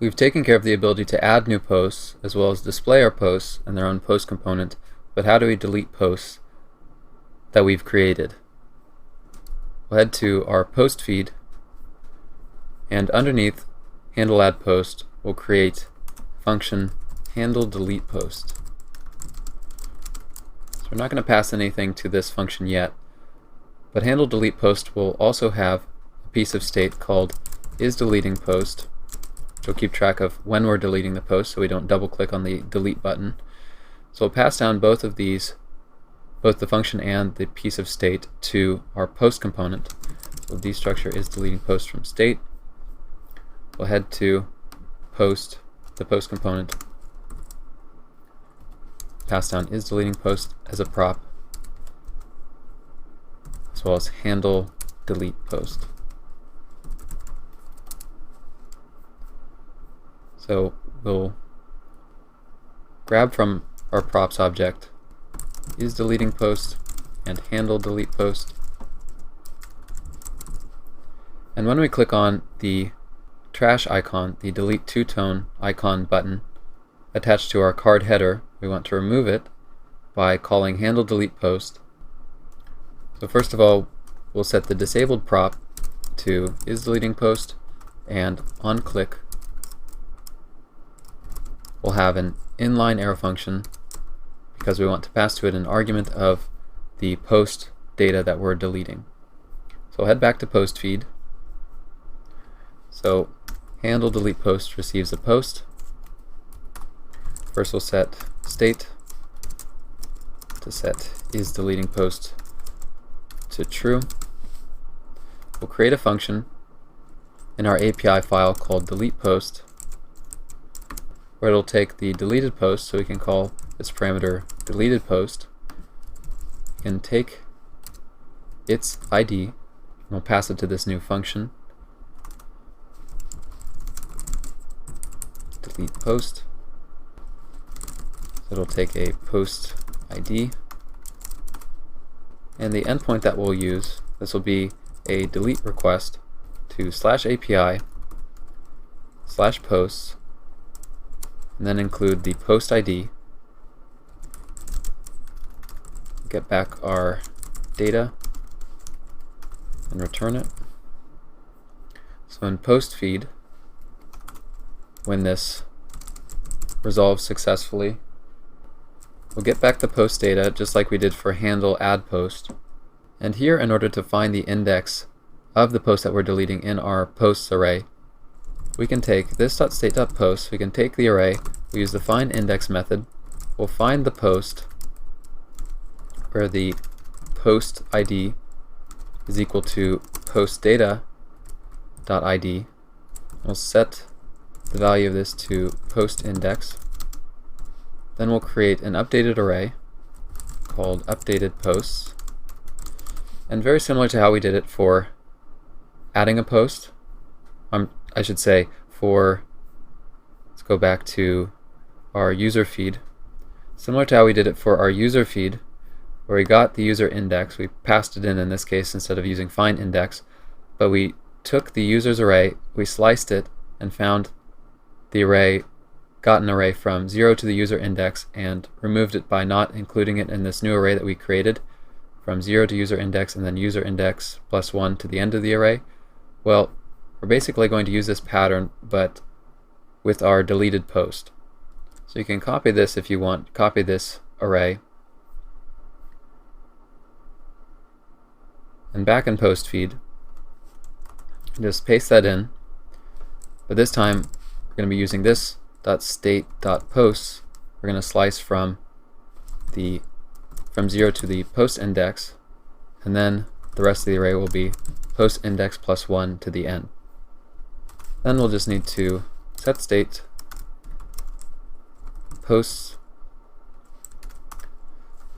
We've taken care of the ability to add new posts as well as display our posts and their own post component, but how do we delete posts that we've created? We'll head to our post feed, and underneath handle add post we'll create function handle delete post. So we're not going to pass anything to this function yet, but handle delete post will also have a piece of state called isDeletingPost, which will keep track of when we're deleting the post so we don't double click on the delete button. So we'll pass down both of these, both the function and the piece of state, to our post component. So destructure isDeletingPost from state. We'll head to post, the post component, pass down isDeletingPost as a prop, as well as handle delete post. So we'll grab from our props object isDeletingPost and handle delete post. And when we click on the trash icon, the delete two-tone icon button attached to our card header, we want to remove it by calling handle delete post. So first of all, we'll set the disabled prop to isDeletingPost, and on click we'll have an inline arrow function because we want to pass to it an argument of the post data that we're deleting. So we'll head back to post feed. So handle delete post receives a post. First we'll set state to set isDeletingPost to true. We'll create a function in our API file called deletePost, where it'll take the deleted post, so we can call this parameter deletePost, and take its ID, and we'll pass it to this new function, delete post. So it'll take a post ID, and the endpoint that we'll use, this will be a delete request to /API/posts, and then include the post ID, get back our data, and return it. So in post feed, when this resolves successfully, we'll get back the post data just like we did for handle add post. And here, in order to find the index of the post that we're deleting in our posts array, we can take this.state.post, we can take the array, we use the findIndex method, we'll find the post where the post ID is equal to postData.id. We'll set the value of this to postIndex. Then we'll create an updated array called updatedPosts. And very similar to how we did it for adding a post, I should say let's go back to our user feed. Similar to how we did it for our user feed, where we got the user index, we passed it in this case instead of using findIndex, but we took the user's array, we sliced it, and found the array, got an array from 0 to the user index, and removed it by not including it in this new array that we created from 0 to user index and then user index plus 1 to the end of the array. Well, we're basically going to use this pattern but with our deleted post. So you can copy this if you want, copy this array, and back in post feed, just paste that in, but this time we're going to be using this .state.posts. We're going to slice from 0 to the post index, and then the rest of the array will be post index plus 1 to the end. Then we'll just need to set state posts.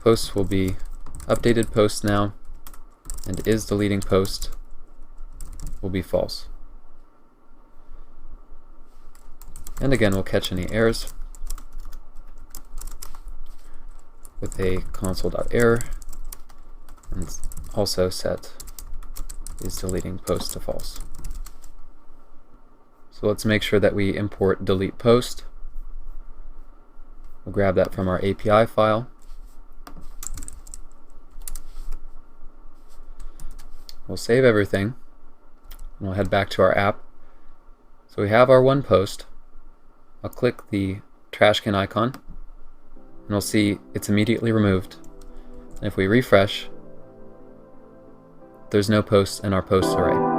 Posts will be updated post now, and isDeletingPost will be false. And again, we'll catch any errors with a console.error, and also set isDeletingPost to false. So let's make sure that we import delete post. We'll grab that from our API file. We'll save everything, and we'll head back to our app. So we have our one post. I'll click the trash can icon, and we'll see it's immediately removed. And if we refresh, there's no posts in our posts array.